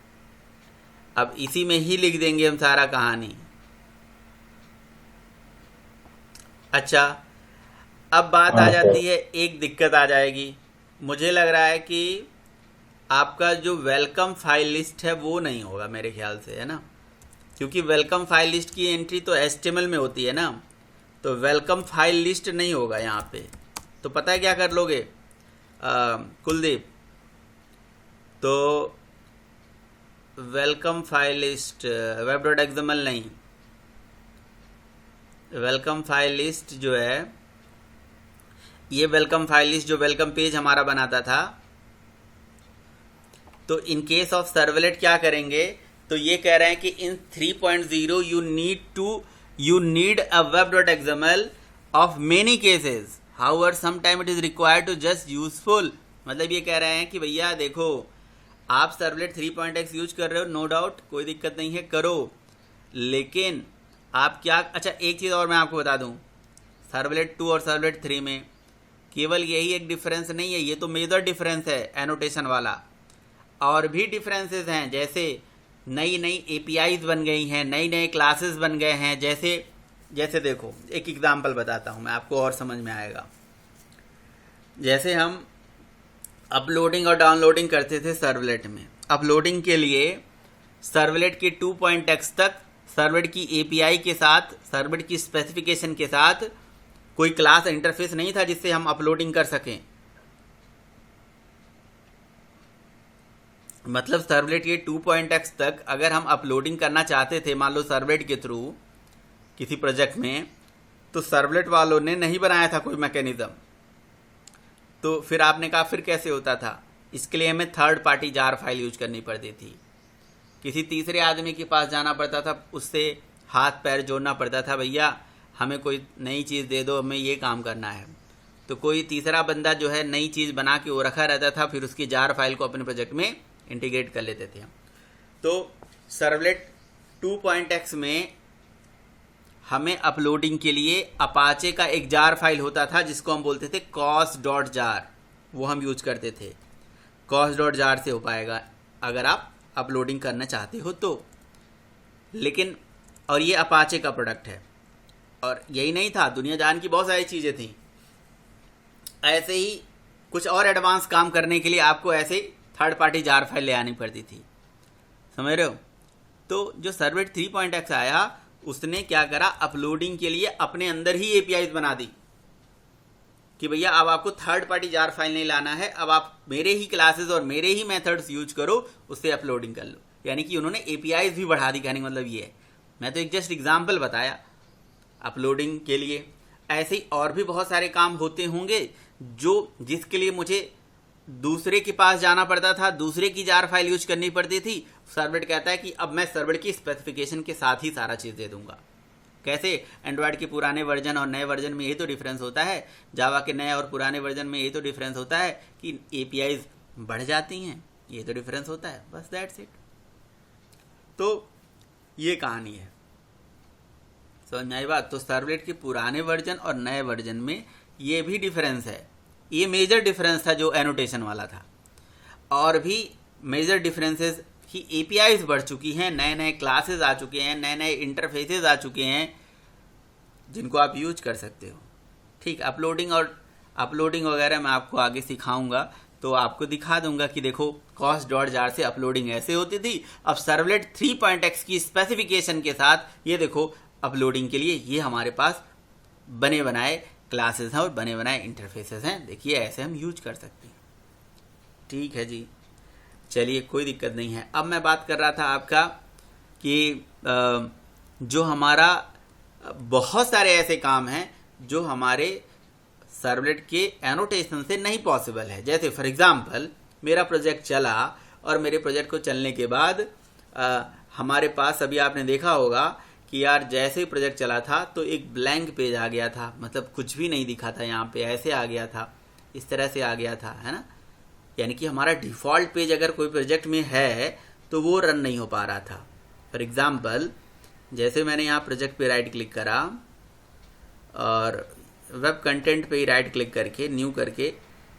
A: अब इसी में ही लिख देंगे हम सारा कहानी। अच्छा, अब बात आ
C: हाँ
A: जाती
C: सर।
A: है, एक दिक्कत आ जाएगी। मुझे लग रहा है कि आपका जो वेलकम फाइल लिस्ट है वो नहीं होगा मेरे ख्याल से, है ना, क्योंकि वेलकम फाइल लिस्ट की एंट्री तो HTML में होती है ना, तो वेलकम फाइल लिस्ट नहीं होगा यहाँ पे। तो पता है क्या कर लोगे कुलदीप, तो वेलकम फाइल लिस्ट web.xml नहीं, वेलकम फाइल लिस्ट जो है ये वेलकम फाइल लिस्ट जो वेलकम पेज हमारा बनाता था, तो इन केस ऑफ सर्वलेट क्या करेंगे, तो ये कह रहे हैं कि इन 3.0 you need a web.xml of many cases, however sometime it is required to just useful। मतलब ये कह रहे हैं कि भैया देखो आप सर्वलेट 3.x यूज कर रहे हो, नो डाउट कोई दिक्कत नहीं है, करो, लेकिन आप क्या, अच्छा एक चीज़ और मैं आपको बता दूं, सर्वलेट 2 और सर्वलेट 3 में केवल यही एक डिफरेंस नहीं है, ये तो मेजर डिफरेंस है एनोटेशन वाला, और भी डिफरेंसेस हैं, जैसे नई नई APIs बन गई हैं, नई नई क्लासेस बन गए हैं। जैसे देखो एक एग्जांपल बताता हूँ मैं आपको और समझ में आएगा। जैसे हम अपलोडिंग और डाउनलोडिंग करते थे सर्वलेट में, अपलोडिंग के लिए सर्वलेट के 2.x तक सर्वलेट की API के साथ, सर्वलेट की स्पेसिफिकेशन के साथ कोई क्लास इंटरफेस नहीं था जिससे हम अपलोडिंग कर सकें। मतलब सर्वलेट के 2.x तक अगर हम अपलोडिंग करना चाहते थे मान लो सर्वलेट के थ्रू किसी प्रोजेक्ट में, तो सर्वलेट वालों ने नहीं बनाया था कोई मैकेनिज्म, तो फिर आपने कहा फिर कैसे होता था, इसके लिए हमें third party jar file use करनी पड़ती थी, किसी तीसरे आदमी के पास जाना पड़ता था, उससे हाथ पैर जोड़ना पड़ता था, भैया हमें कोई नई चीज़ दे दो, हमें ये काम करना है, तो कोई तीसरा बंदा जो है नई चीज़ बना के वो रखा रहता था, फिर उसकी जार फाइल को अपने प्रोजेक्ट में इंटीग्रेट कर लेते थे हम। तो सर्वलेट 2.x में हमें अपलोडिंग के लिए अपाचे का एक जार फाइल होता था जिसको हम बोलते थे cos.jar, वो हम यूज करते थे। cos.jar से हो पाएगा अगर आप अपलोडिंग करना चाहते हो तो, लेकिन और ये अपाचे का प्रोडक्ट है, और यही नहीं था, दुनिया जान की बहुत सारी चीज़ें थी। ऐसे ही कुछ और एडवांस काम करने के लिए आपको ऐसे थर्ड पार्टी जार फाइल ले आनी पड़ती थी, समझ रहे हो। तो जो सर्वलेट 3.x आया उसने क्या करा, अपलोडिंग के लिए अपने अंदर ही APIs बना दी कि भैया अब आपको थर्ड पार्टी जार फाइल नहीं लाना है, अब आप मेरे ही क्लासेस और मेरे ही मेथड्स यूज करो, उससे अपलोडिंग कर लो। यानी कि उन्होंने APIs भी बढ़ा दी, कहने का मतलब ये है, मैं तो एक जस्ट एग्जाम्पल बताया अपलोडिंग के लिए। ऐसे ही और भी बहुत सारे काम होते होंगे जिसके लिए मुझे दूसरे के पास जाना पड़ता था, दूसरे की जार फाइल यूज करनी पड़ती थी। सर्वलेट कहता है कि अब मैं सर्वलेट की स्पेसिफिकेशन के साथ ही सारा चीज़ दे दूंगा। कैसे, एंड्रॉयड के पुराने वर्जन और नए वर्जन में यही तो डिफरेंस होता है, जावा के नए और पुराने वर्जन में यही तो डिफरेंस होता है कि APIs बढ़ जाती हैं, ये तो डिफरेंस होता है, बस दैट्स इट। तो ये कहानी है, समझ में आई बात। तो सर्वलेट के पुराने वर्जन और नए वर्जन में ये भी डिफरेंस है, ये मेजर डिफरेंस था जो एनोटेशन वाला था। और भी मेजर डिफरेंसेस कि APIs बढ़ चुकी हैं, नए नए क्लासेस आ चुके हैं, नए नए इंटरफेसेस आ चुके हैं जिनको आप यूज कर सकते हो। ठीक, अपलोडिंग वगैरह मैं आपको आगे सिखाऊंगा, तो आपको दिखा दूंगा कि देखो cos.jar से अपलोडिंग ऐसे होती थी, अब सर्वलेट 3.x की स्पेसिफिकेशन के साथ ये देखो अपलोडिंग के लिए ये हमारे पास बने बनाए क्लासेस हैं और बने बनाए इंटरफेसेस हैं, देखिए ऐसे हम यूज कर सकते हैं। ठीक है जी, चलिए कोई दिक्कत नहीं है। अब मैं बात कर रहा था आपका कि जो हमारा बहुत सारे ऐसे काम हैं जो हमारे सर्वलेट के एनोटेशन से नहीं पॉसिबल है। जैसे फॉर एग्जांपल मेरा प्रोजेक्ट चला और मेरे प्रोजेक्ट को चलने के बाद हमारे पास अभी आपने देखा होगा कि यार जैसे ही प्रोजेक्ट चला था तो एक ब्लैंक पेज आ गया था, मतलब कुछ भी नहीं दिखा था, यहाँ पे ऐसे आ गया था, इस तरह से आ गया था, है ना। यानी कि हमारा डिफ़ॉल्ट पेज अगर कोई प्रोजेक्ट में है तो वो रन नहीं हो पा रहा था। फॉर एग्जांपल जैसे मैंने यहाँ प्रोजेक्ट पे राइट क्लिक करा और वेब कंटेंट पे ही राइट क्लिक करके न्यू करके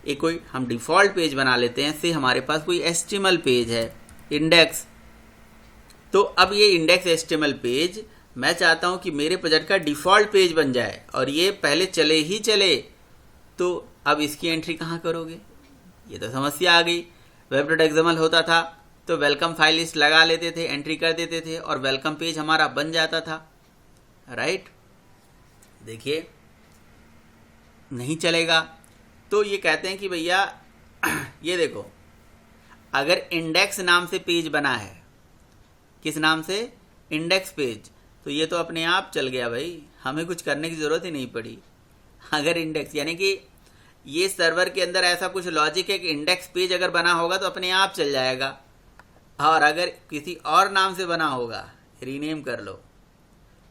A: एक कोई हम डिफ़ॉल्ट पेज बना लेते हैं। से हमारे पास कोई HTML पेज है इंडेक्स, तो अब ये इंडेक्स HTML पेज मैं चाहता हूँ कि मेरे प्रोजेक्ट का डिफ़ॉल्ट पेज बन जाए और ये पहले चले ही चले, तो अब इसकी एंट्री कहाँ करोगे? ये तो समस्या आ गई। web.xml होता था तो वेलकम फाइल लिस्ट लगा लेते थे, एंट्री कर देते थे और वेलकम पेज हमारा बन जाता था, राइट। देखिए नहीं चलेगा। तो ये कहते हैं कि भैया ये देखो, अगर इंडेक्स नाम से पेज बना है, किस नाम से? इंडेक्स पेज, तो ये तो अपने आप चल गया भाई, हमें कुछ करने की ज़रूरत ही नहीं पड़ी। अगर इंडेक्स यानी कि ये सर्वर के अंदर ऐसा कुछ लॉजिक है कि इंडेक्स पेज अगर बना होगा तो अपने आप चल जाएगा, और अगर किसी और नाम से बना होगा, रीनेम कर लो,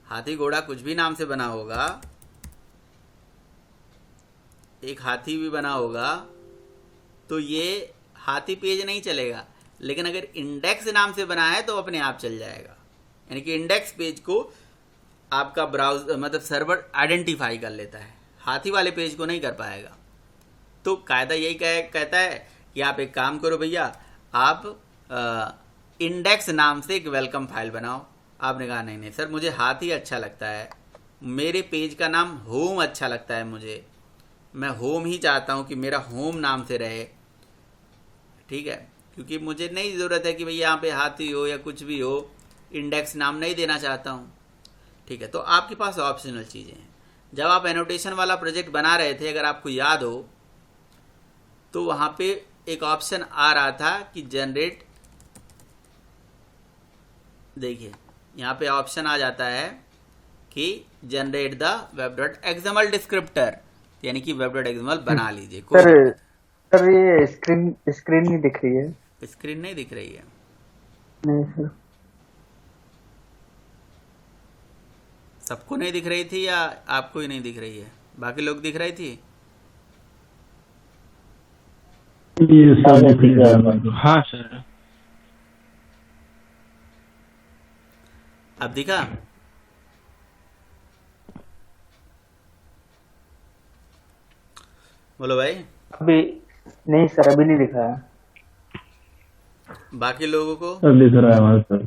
A: हाथी घोड़ा कुछ भी नाम से बना होगा, एक हाथी भी बना होगा, तो ये हाथी पेज नहीं चलेगा। लेकिन अगर इंडेक्स नाम से बना है तो अपने आप चल जाएगा। यानी कि इंडेक्स पेज को आपका ब्राउज़र मतलब सर्वर आइडेंटिफाई कर लेता है, हाथी वाले पेज को नहीं कर पाएगा। तो कायदा यही कहता है कि आप एक काम करो भैया, आप इंडेक्स नाम से एक वेलकम फाइल बनाओ। आपने कहा नहीं सर, मुझे हाथी अच्छा लगता है, मेरे पेज का नाम होम अच्छा लगता है, मैं होम ही चाहता हूँ कि मेरा होम नाम से रहे, ठीक है, क्योंकि मुझे नहीं ज़रूरत है कि भैया यहाँ पे हाथी हो या कुछ भी हो, इंडेक्स नाम नहीं देना चाहता हूँ, ठीक है। तो आपके पास ऑप्शनल चीज़ें हैं। जब आप एनोटेशन वाला प्रोजेक्ट बना रहे थे, अगर आपको याद हो, तो वहाँ पे एक ऑप्शन आ रहा था कि जनरेट, देखिए यहाँ पे ऑप्शन आ जाता है कि जनरेट द web.xml डिस्क्रिप्टर, यानी कि web.xml बना लीजिए।
E: सर ये स्क्रीन नहीं दिख रही है।
A: स्क्रीन नहीं दिख रही है?
E: नहीं सर।
A: सबको नहीं दिख रही थी या आपको ही नहीं दिख रही है? बाकी लोग दिख रही थी?
C: ये सब दिख रहा है।
B: हाँ सर।
A: अब दिखा? बोलो भाई।
E: अभी नहीं सर, अभी नहीं दिखा है।
A: बाकी लोगों को
C: सब दिख रहा है हमारे सर,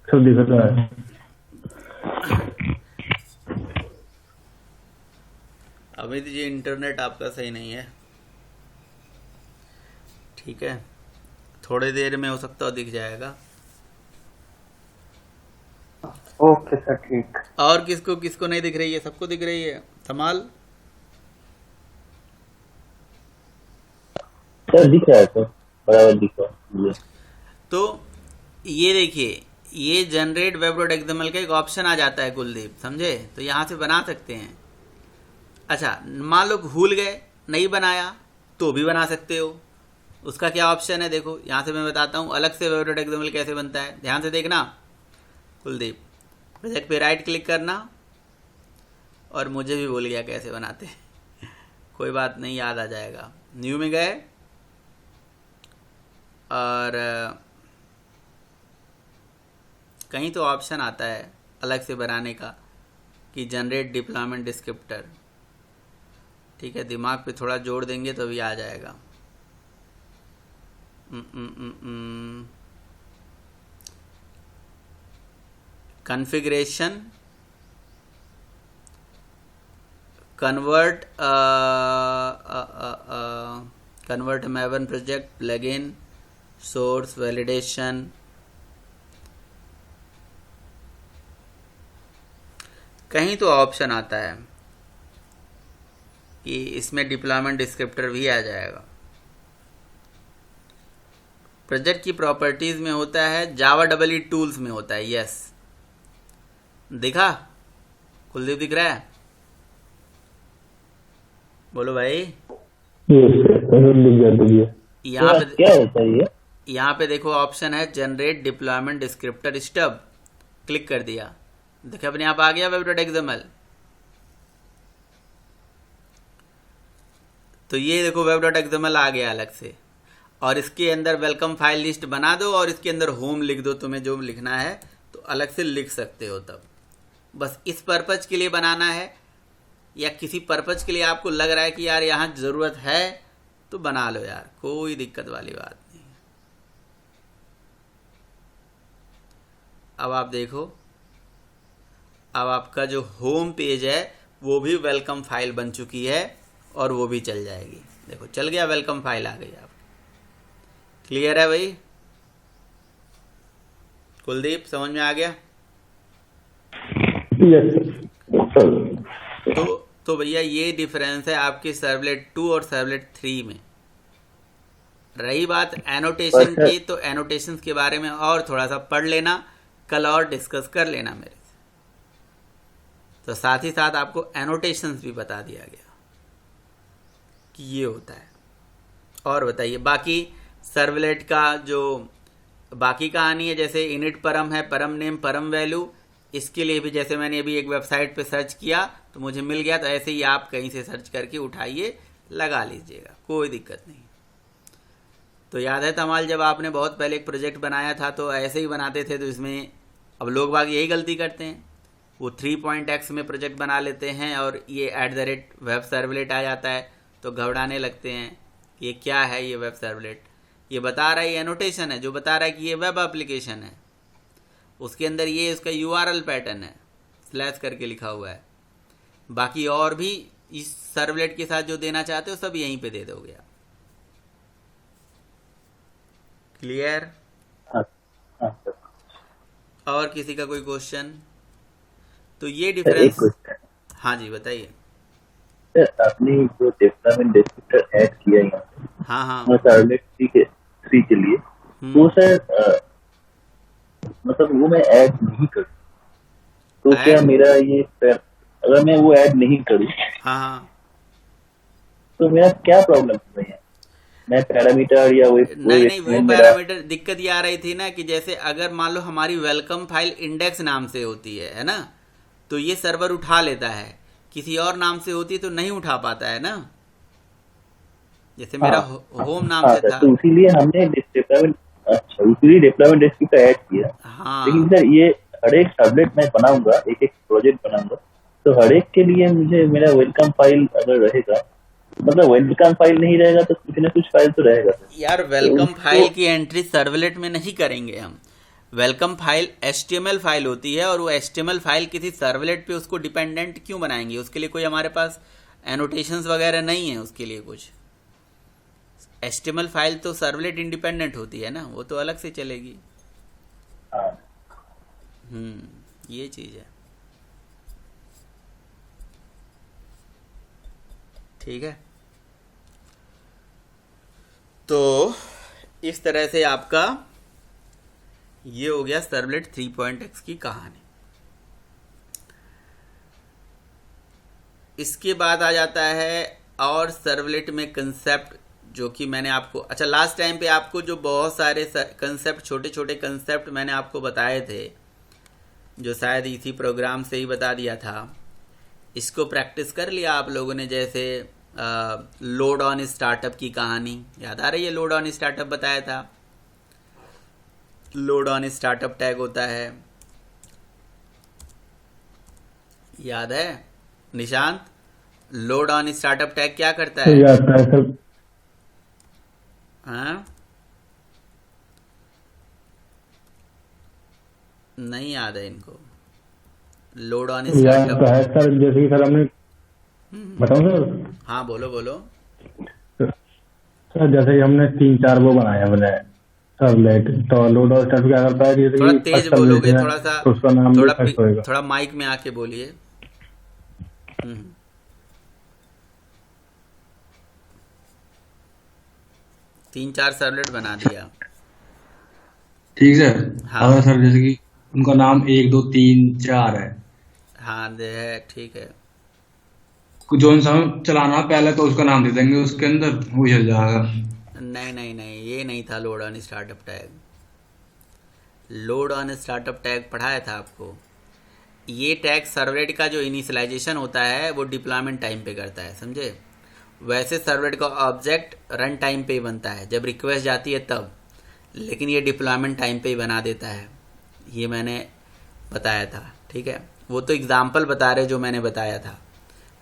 C: सब दिख रहा है।
A: अमित जी इंटरनेट आपका सही नहीं है, ठीक है, थोड़ी देर में हो सकता है दिख जाएगा।
E: ओके सर, ठीक।
A: और किसको किसको नहीं दिख रही है? सबको दिख रही है? धमाल
C: सर दिख रहा है सर, बराबर दिख रहा है।
A: तो ये देखिए, ये जनरेट web.xml का एक ऑप्शन आ जाता है कुलदीप, समझे? तो यहाँ से बना सकते हैं। अच्छा, मान लो भूल गए, नहीं बनाया, तो भी बना सकते हो। उसका क्या ऑप्शन है? देखो यहाँ से मैं बताता हूँ अलग से web.xml कैसे बनता है। ध्यान से देखना कुलदीप, प्रोजेक्ट पे राइट क्लिक करना, और मुझे भी भूल गया कैसे बनाते हैं कोई बात नहीं, याद आ जाएगा। न्यू में गए और कहीं तो ऑप्शन आता है अलग से बनाने का कि जनरेट डिप्लॉयमेंट डिस्क्रिप्टर, ठीक है, दिमाग पे थोड़ा जोड़ देंगे तो भी आ जाएगा। Configuration, convert Maven project, plugin, source, validation, कहीं तो ऑप्शन आता है कि इसमें डिप्लॉयमेंट डिस्क्रिप्टर भी आ जाएगा। प्रोजेक्ट की प्रॉपर्टीज में होता है, जावा EE टूल्स में होता है। यस, दिखा? कुलदीप दिख रहा है? बोलो भाई। यहाँ पे
C: क्या होता है ये?
A: यहाँ पे देखो ऑप्शन है generate deployment descriptor stub, click कर दिया, देखो अपने आप आ गया web.xml। तो ये देखो web.xml आ गया अलग से, और इसके अंदर वेलकम फाइल लिस्ट बना दो और इसके अंदर होम लिख दो, तुम्हें जो लिखना है, तो अलग से लिख सकते हो तब। बस इस पर्पज के लिए बनाना है, या किसी पर्पज के लिए आपको लग रहा है कि यार यहाँ ज़रूरत है तो बना लो यार, कोई दिक्कत वाली बात नहीं। अब आप देखो, अब आपका जो होम पेज है वो भी वेलकम फाइल बन चुकी है और वो भी चल जाएगी। देखो चल गया, वेलकम फाइल आ गई आप। क्लियर है भाई? कुलदीप समझ में आ गया?
C: Yes sir.
A: तो भैया ये डिफरेंस है आपके सर्वलेट 2 और सर्वलेट 3 में। रही बात एनोटेशन की, तो एनोटेशंस के बारे में और थोड़ा सा पढ़ लेना, कल और डिस्कस कर लेना मेरे से। तो साथ ही साथ आपको एनोटेशंस भी बता दिया गया कि ये होता है। और बताइए बाकी सर्वलेट का जो बाकी कहानी है, जैसे इनिट परम है, परम नेम, परम वैल्यू, इसके लिए भी जैसे मैंने अभी एक वेबसाइट पे सर्च किया तो मुझे मिल गया, तो ऐसे ही आप कहीं से सर्च करके उठाइए, लगा लीजिएगा, कोई दिक्कत नहीं। तो याद है तमाल, जब आपने बहुत पहले एक प्रोजेक्ट बनाया था तो ऐसे ही बनाते थे, तो इसमें अब लोग बाग यही गलती करते हैं, वो 3.x में प्रोजेक्ट बना लेते हैं और ये @वेब सर्वलेट आ जाता है तो घबराने लगते हैं ये क्या है, ये वेब सर्वलेट, ये बता रहा है, ये एनोटेशन है जो बता रहा है कि ये वेब एप्लीकेशन है, उसके अंदर ये उसका URL पैटर्न है, स्लैश करके लिखा हुआ है। बाकी और भी इस सर्वलेट के साथ जो देना चाहते हो सब यहीं पे दे दोगे आप। क्लियर? और किसी का कोई क्वेश्चन? तो ये डिफरेंस। हाँ जी बताइए।
D: सर आपने जो डेवलपमेंट डिस्क्रिप्टर ऐड किया है
A: हाँ हाँ
D: सर्वलेट 3 के लिए, तो सर मतलब वो मैं ऐड नहीं करूँ तो क्या मेरा ये, अगर मैं वो ऐड नहीं करूँ
A: हाँ हाँ
D: तो मेरा क्या प्रॉब्लम हो रही है? मैं पैरामीटर या
A: नहीं वो पैरामीटर दिक्कत ये आ रही थी ना कि जैसे अगर मान लो हमारी वेलकम फाइल इंडेक्स नाम से होती है ना, तो ये सर्वर उठा लेता है, किसी और नाम से होती तो नहीं उठा पाता है ना, जैसे मेरा होम नाम से था,
D: तो इसीलिए हमने इसीलिए डिप्लॉयमेंट डिस्क्रिप्टर ऐड किया।
A: हाँ
D: लेकिन सर ये हर एक सर्वलेट मैं बनाऊंगा, एक एक प्रोजेक्ट बनाऊंगा, तो हर एक के लिए मुझे मेरा वेलकम फाइल अगर रहेगा, मतलब वेलकम फाइल नहीं रहेगा तो कुछ ना कुछ फाइल तो रहेगा
A: यार। वेलकम फाइल की एंट्री सर्वलेट में नहीं करेंगे हम। वेलकम फाइल HTML फाइल होती है और वो HTML फाइल किसी सर्वलेट पे उसको डिपेंडेंट क्यों बनाएंगे? उसके लिए कोई हमारे पास एनोटेशंस वगैरह नहीं है उसके लिए कुछ। HTML फाइल तो सर्वलेट इंडिपेंडेंट होती है ना, वो तो अलग से चलेगी। ये चीज है, ठीक है। तो इस तरह से आपका ये हो गया सर्वलेट 3.x की कहानी। इसके बाद आ जाता है और सर्वलेट में कंसेप्ट, जो कि मैंने आपको, अच्छा लास्ट टाइम पे आपको जो बहुत सारे कंसेप्ट, छोटे छोटे कंसेप्ट मैंने आपको बताए थे, जो शायद इसी प्रोग्राम से ही बता दिया था, इसको प्रैक्टिस कर लिया आप लोगों ने। जैसे लोड ऑन स्टार्टअप की कहानी याद आ रही है? लोड ऑन स्टार्टअप बताया था, लोड ऑन स्टार्टअप टैग होता है, याद है Nishant? Load on startup tag क्या करता है? हाँ नहीं याद है इनको? लोड ऑन स्टार्टअप
C: है सर, जैसे कि सर हमने बताऊं सर?
A: हाँ बोलो बोलो
C: सर। जैसे कि हमने 3-4 वो बनाया मैंने सर्वलेट, तो लोड और स्टार्ट क्या करता है, जैसे
A: थोड़ा तेज बोलोगे, थोड़ा सा,
C: तो उसका नाम
A: थोड़ा माइक में आके बोलिए। 3-4 सर्वलेट बना दिया,
B: ठीक है।
A: हाँ।
B: अगर सर जैसे कि उनका नाम 1 2 3 4 है,
A: हाँ दे है, ठीक है।
B: जो इंसान चलाना पहले तो उसका नाम दे देंगे, उसके अंदर वो चल जाएगा।
A: नहीं नहीं नहीं, ये नहीं था load on startup tag. Load on startup tag पढ़ाया था आपको। ये टैग सर्वलेट का जो इनिशियलाइजेशन होता है वो डिप्लॉयमेंट टाइम पे करता है, समझे? वैसे सर्वलेट का ऑब्जेक्ट रन टाइम पे ही बनता है, जब रिक्वेस्ट जाती है तब, लेकिन ये डिप्लॉयमेंट टाइम पे ही बना देता है। ये मैंने बताया था, ठीक है। वो तो एग्जाम्पल बता रहे जो मैंने बताया था,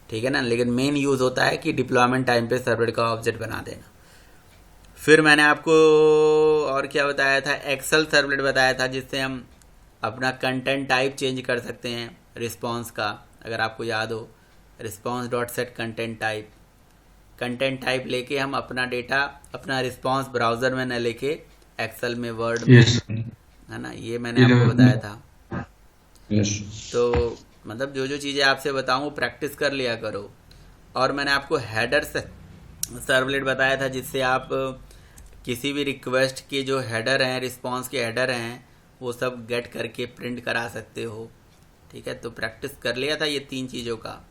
A: ठीक है ना। लेकिन मेन यूज़ होता है कि डिप्लॉयमेंट टाइम पे सर्वलेट का ऑब्जेक्ट बना देना। फिर मैंने आपको और क्या बताया था, एक्सेल सर्वलेट बताया था, जिससे हम अपना कंटेंट टाइप चेंज कर सकते हैं रिस्पॉन्स का। अगर आपको याद हो, response dot set content type लेके हम अपना डेटा, अपना रिस्पॉन्स ब्राउज़र में न लेके एक्सेल में, वर्ड में,
B: यस
A: है ना। ये मैंने आपको बताया था।
B: यस
A: तो मतलब जो जो चीज़ें आपसे बताऊँ वो प्रैक्टिस कर लिया करो। और मैंने आपको हेडर सर्वलेट बताया था, जिससे आप किसी भी रिक्वेस्ट के जो हेडर हैं, रिस्पॉन्स के हेडर हैं, वो सब गेट करके प्रिंट करा सकते हो, ठीक है। तो प्रैक्टिस कर लिया था ये 3 चीज़ों का,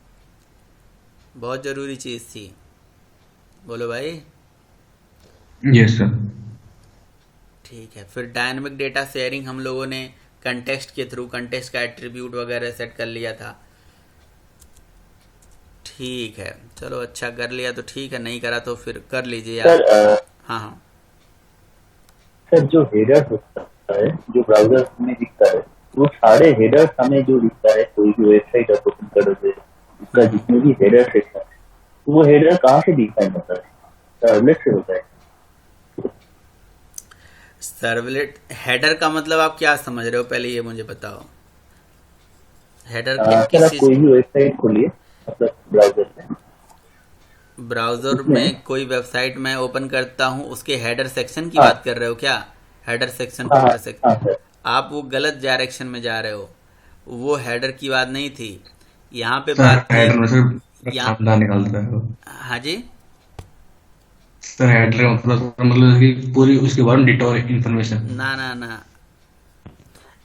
A: बहुत ज़रूरी चीज़ थी। बोलो भाई।
B: Yes sir.
A: ठीक है। फिर डायनेमिक डेटा शेयरिंग हम लोगों ने कंटेक्स्ट के थ्रू, कंटेक्स्ट का एट्रीब्यूट वगैरह सेट कर लिया था, ठीक है। चलो अच्छा कर लिया तो ठीक है, नहीं करा तो फिर कर लीजिए यार।
D: सर
A: हाँ
D: सर जो हेडर होता है, जो ब्राउजर में दिखता है, वो सारे हेडर्स हमें जो दिखता है, कोई भी वेबसाइट आप ओपन करोगे, उसका जितने भी हेडर सेक्शन है, तो वो हेडर कहाँ से डिफाइन होता है? सर्वलेट से होता है।
A: सर्वलेट हेडर का मतलब आप क्या समझ रहे हो, पहले ये मुझे बताओ। हेडर
D: सर
A: किस
D: आप
A: चीज,
D: कोई भी वेबसाइट खोलिए, मतलब ब्राउजर में,
A: ब्राउजर
D: उसमें
A: में कोई वेबसाइट मैं ओपन करता हूँ, उसके हेडर सेक्शन की
D: हाँ
A: बात कर रहे हो क्या? हेडर सेक्शन,
D: हाँ
A: फुटर सेक्शन।
D: हाँ सर।
A: आप वो गलत डायरेक्शन में जा रहे हो, वो हेडर की बात नहीं थी यहाँ पे।
B: सर
A: बात
B: हेडर में
A: थी
B: सर
A: यहाँ।
B: अपना निकालता है वो।
A: हाँ जी।
B: सर हेडर का मतलब कि पूरी उसके बारे में डिटेल इन्फॉर्मेशन।
A: ना ना ना,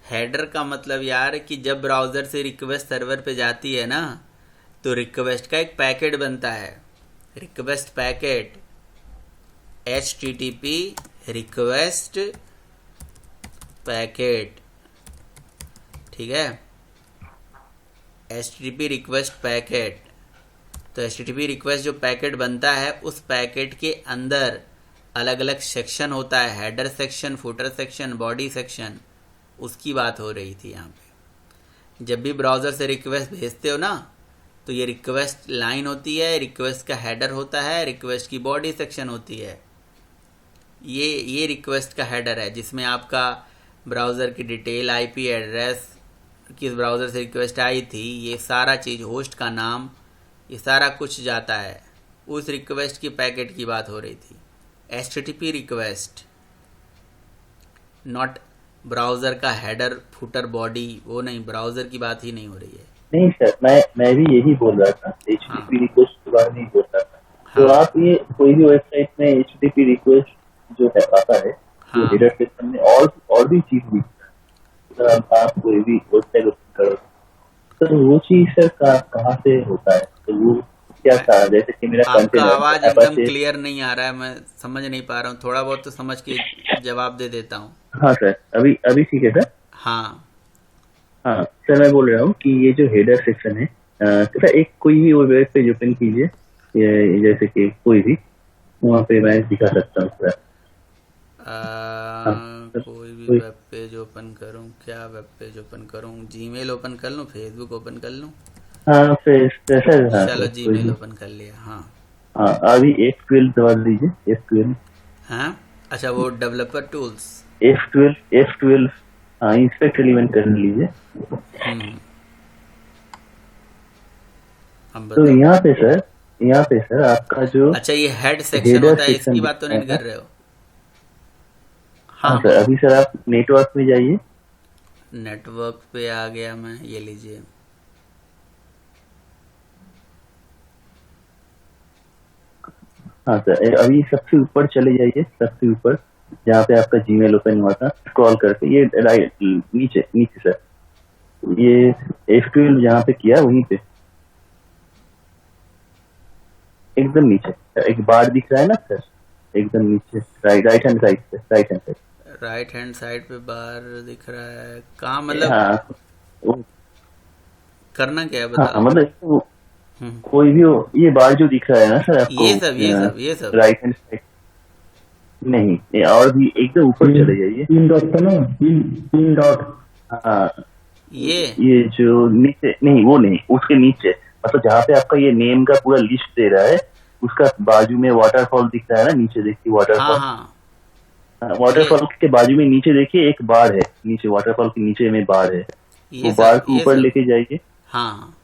A: हेडर का मतलब यार कि जब ब्राउज़र से रिक्वेस्ट सर्वर पे जाती है ना, तो रिक्वेस्ट का एक पैकेट बनता है, request packet, HTTP request packet, ठीक है। HTTP request packet. तो HTTP रिक्वेस्ट जो पैकेट बनता है, उस पैकेट के अंदर अलग अलग सेक्शन होता है, header section, footer section, body section, उसकी बात हो रही थी यहाँ पे। जब भी ब्राउज़र से रिक्वेस्ट भेजते हो ना, तो ये रिक्वेस्ट लाइन होती है, रिक्वेस्ट का हेडर होता है, रिक्वेस्ट की बॉडी सेक्शन होती है। ये रिक्वेस्ट का हेडर है, जिसमें आपका ब्राउज़र की डिटेल, IP एड्रेस, किस ब्राउज़र से रिक्वेस्ट आई थी, ये सारा चीज़, होस्ट का नाम, ये सारा कुछ जाता है। उस रिक्वेस्ट की पैकेट की बात हो रही थी, HTTP रिक्वेस्ट, नॉट ब्राउज़र का हेडर, फुटर, बॉडी, वो नहीं, ब्राउज़र की बात ही नहीं हो रही है।
D: नहीं सर, मैं भी यही बोल रहा था, HTTP रिक्वेस्ट के बारे में ही बोल रहा था। तो
A: हाँ
D: आप ये कोई भी वेबसाइट में HTTP रिक्वेस्ट जो है आता है, जो
A: हाँ
D: हेडर सेक्शन में और भी चीज दिखता है। सर आप कोई भी वेबसाइट ओपन करो, सर वो चीज सर कहाँ से होता है? तो वो क्या था, जैसे कि मेरा
A: आपका
D: कंटेनर
A: आवाज़ एकदम
D: Apache।
A: क्लियर नहीं आ रहा है, मैं समझ नहीं पा रहा हूँ। थोड़ा बहुत तो समझ के जवाब दे देता हूँ।
D: हाँ सर, अभी ठीक है सर।
A: हाँ
D: हाँ सर, मैं बोल रहा हूँ कि ये जो हेडर सेक्शन है, सर एक कोई भी वेब पेज ओपन कीजिए, जैसे कि कोई भी, वहाँ पे मैं दिखा सकता हूँ सर। सर,
A: कोई भी
D: कोई
A: वेब पेज ओपन करूँ, क्या वेब पेज ओपन करूँ? जीमेल ओपन कर लूँ, फेसबुक ओपन कर लूँ?
D: हाँ फिर सर, हाँ
A: चलो
D: सर, कोई
A: जीमेल
D: भी।
A: ओपन कर लिया। हाँ
D: हाँ अभी SQL दबा दीजिए, SQL।
A: हाँ, अच्छा वो डेवलपर टूल्स।
D: F12 हाँ, इंस्पेक्ट एलिमेंट कर लीजिए।
A: अब
D: तो
A: बताओ।
D: यहाँ पे सर आपका जो
A: अच्छा ये हेड सेक्शन
D: हेडर
A: होता है,
D: सेक्शन
A: इसकी बात तो नहीं
D: दिखता
A: कर
D: है।
A: रहे हो?
D: हाँ
A: हाँ
D: सर,
A: बोलो।
D: अभी सर आप नेटवर्क में जाइए।
A: नेटवर्क पे आ गया मैं, ये लीजिए।
D: हाँ सर, अभी सबसे ऊपर चले जाइए, सबसे ऊपर जहाँ पे आपका जीमेल ओपन हुआ था, स्क्रॉल करके ये राइट नीचे नीचे सर, ये F12 जहाँ पे किया वहीं पे एकदम नीचे एक बार दिख रहा है ना सर, एकदम नीचे राइट हैंड साइड पे, right hand side.
A: Right hand side पे बार दिख रहा है कहाँ? मतलब
D: हाँ
A: करना क्या है
D: हाँ,
A: बताओ।
D: मतलब कोई भी हो, ये बार जो दिख रहा है ना सर आपको,
A: ये सब
D: राइट हैंड साइड नहीं, ये और भी एकदम ऊपर चले जाइए।
C: तीन डॉट का ना, तीन डॉट।
D: हाँ ये जो नीचे नहीं, वो नहीं, उसके नीचे, मतलब जहाँ पे आपका ये नेम का पूरा लिस्ट दे रहा है, उसका बाजू में वाटरफॉल दिख रहा है ना, नीचे देखिए
A: हाँ
D: वाटरफॉल।
A: हाँ,
D: वाटरफॉल के बाजू में नीचे देखिए एक बार है, नीचे वाटरफॉल के नीचे में बार है,
A: ये
D: वो बार
A: सब
D: को
A: ये
D: ऊपर
A: सब
D: लेके जाइए।
A: हाँ,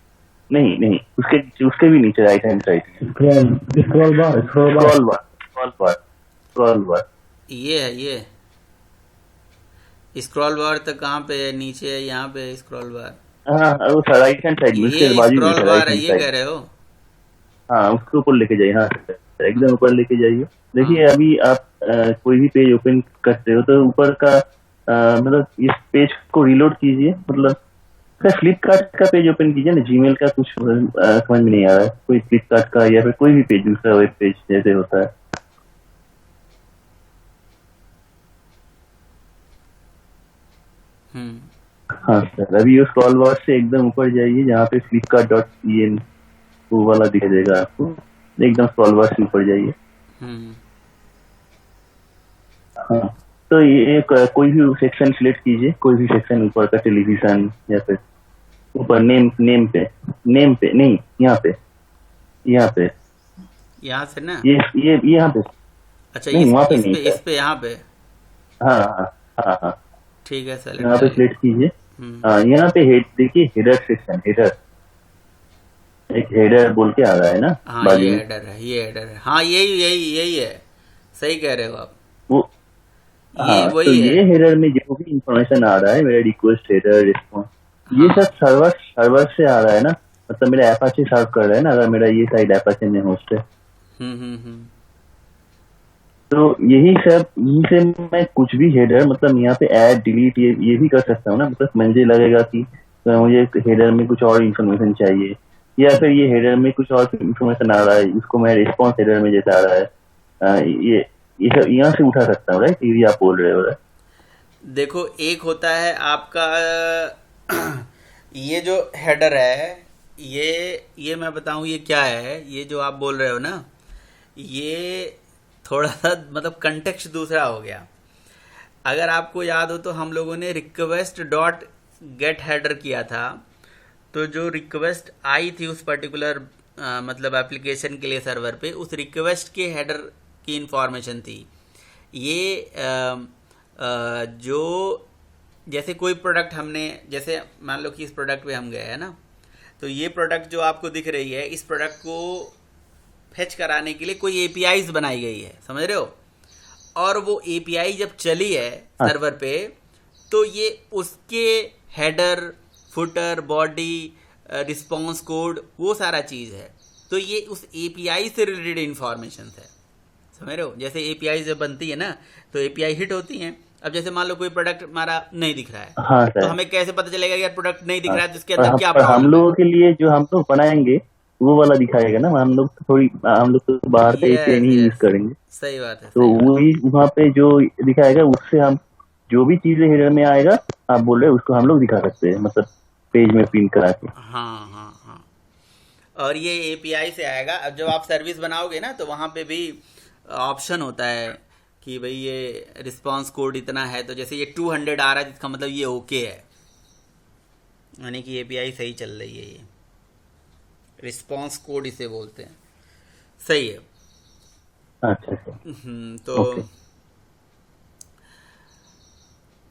D: नहीं नहीं, उसके भी नीचे, right hand side,
C: scroll scroll बार
D: स्क्रॉल बार, स्क्रॉल बार, स्क्रॉल बार।
A: ये है, ये स्क्रॉल बार तक कहाँ पे है? नीचे है, यहाँ पे है स्क्रॉल बार।
D: हाँ वो राइट हैंड साइड में, उसके
A: ये
D: बाजू में
A: स्क्रॉल
D: राइट
A: बार है,
D: हैंड
A: ये
D: साइड।
A: कह रहे हो?
D: हाँ उसके ऊपर लेके जाइए, हाँ एकदम ऊपर लेके जाइए। देखिए
A: हाँ।
D: अभी आप कोई भी पेज ओपन करते हो तो ऊपर का मतलब इस पेज को रिलोड कीजिए, मतलब फ्लिपकार्ट का पेज ओपन कीजिए ना, जीमेल का कुछ समझ में नहीं आ रहा है, कोई फ्लिपकार्ट का या फिर कोई भी पेज, दूसरा वेब पेज जैसे होता है। हाँ सर, अभी उस स्क्रॉल बार से एकदम ऊपर जाइए जहाँ पे flipkart.in वो वाला दिख जाएगा आपको, एकदम स्क्रॉल बार से ऊपर जाइए। हाँ तो ये कोई भी सेक्शन सिलेक्ट कीजिए, कोई भी सेक्शन ऊपर का, टेलीविजन या फिर ऊपर नेम पे नहीं, यहाँ पे
A: यहाँ से ना?
D: ये यहाँ पे,
A: अच्छा,
D: नहीं वहाँ पे नहीं
A: इस पे यहाँ पे।
D: हाँ हाँ हाँ हाँ,
A: ठीक है, सेलेक्ट
D: यहाँ पे सिलेक्ट कीजिए। हाँ यहाँ पे हेड देखिए, हेडर सेक्शन, हेडर, एक हेडर बोल के आ रहा है ना
A: हाँ,
D: बाजू
A: ये
D: में,
A: हेडर है, ये हेडर है। हाँ, यही है, सही कह रहे हो आप,
D: वो
A: ये
D: हाँ। तो
A: वही
D: ये
A: है।
D: हेडर में जो भी इंफॉर्मेशन आ रहा है, मेरा रिक्वेस्ट हेडर, रिस्पॉन्स, ये
A: हाँ।
D: सब सर्वर से आ रहा है ना, मतलब मेरा एपाचे सर्व कर रहा है ना, अगर मेरा ये साइड एपाचे में होस्ट है। तो यही से मैं कुछ भी हेडर, मतलब यहाँ पे ऐड डिलीट ये भी कर सकता हूँ ना, मतलब मुझे लगेगा कि मुझे हेडर में कुछ और इन्फॉर्मेशन चाहिए, या फिर ये हेडर में कुछ और इन्फॉर्मेशन आ रहा है, इसको मैं रिस्पॉन्स हेडर में जैसे आ रहा है, ये सब यहाँ से उठा सकता हूँ, राइट? ये आप बोल रहे हो, राइट?
A: देखो, एक होता है आपका ये जो हेडर है, ये मैं बताऊं ये क्या है, ये जो आप बोल रहे हो ना, ये थोड़ा सा मतलब कंटेक्स्ट दूसरा हो गया। अगर आपको याद हो तो हम लोगों ने रिक्वेस्ट डॉट गेट हेडर किया था, तो जो रिक्वेस्ट आई थी उस पर्टिकुलर मतलब एप्लीकेशन के लिए सर्वर पे, उस रिक्वेस्ट के हेडर की इंफॉर्मेशन थी। ये जो जैसे कोई प्रोडक्ट हमने, जैसे मान लो कि इस प्रोडक्ट पे हम गए हैं ना, तो ये प्रोडक्ट जो आपको दिख रही है, इस प्रोडक्ट को फेच कराने के लिए कोई एपीआईज बनाई गई है, समझ रहे हो? और वो एपीआई जब चली है सर्वर पे, तो ये उसके header, footer, body, response code, वो सारा चीज़ है। तो ये उस एपीआई से रिलेटेड इंफॉर्मेशन है, समझ रहे हो? जैसे एपीआई जब बनती है ना, तो एपीआई हिट होती हैं। अब जैसे मान लो कोई प्रोडक्ट हमारा नहीं दिख रहा है,
D: हाँ
A: तो
D: सर,
A: हमें कैसे पता चलेगा यार प्रोडक्ट नहीं दिख रहा है, तो इसके
D: पर
A: अंदर क्या
D: हम
A: प्रॉब्लम
D: लोगों के लिए जो हम लोग बनाएंगे वो वाला दिखाएगा ना, हम लोग तो बाहर
A: है?
D: का API नहीं यूज करेंगे,
A: सही बात है,
D: तो
A: सही बात
D: वही वहाँ पे जो दिखाएगा उससे हम जो भी चीजें हेडर में आएगा, आप बोल रहे हो, उसको हम लोग दिखा सकते हैं, मतलब पेज में पिन करा के।
A: है। हाँ हाँ हाँ, और ये एपीआई से आएगा। अब जब आप सर्विस बनाओगे ना, तो वहाँ पे भी ऑप्शन होता है कि भाई ये रिस्पांस कोड इतना है, तो जैसे ये 200 आ रहा है, जिसका मतलब ये ओके है, यानी कि एपीआई सही चल रही है। ये रिस्पांस कोड इसे बोलते हैं, सही है।
D: अच्छा सर,
A: तो
D: ओके।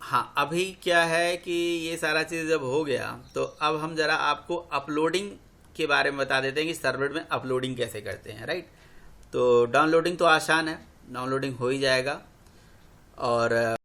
A: हाँ, अभी क्या है कि ये सारा चीज़ जब हो गया, तो अब हम ज़रा आपको अपलोडिंग के बारे में बता देते हैं कि सर्वर में अपलोडिंग कैसे करते हैं, राइट? तो डाउनलोडिंग तो आसान है, डाउनलोडिंग हो ही जाएगा। और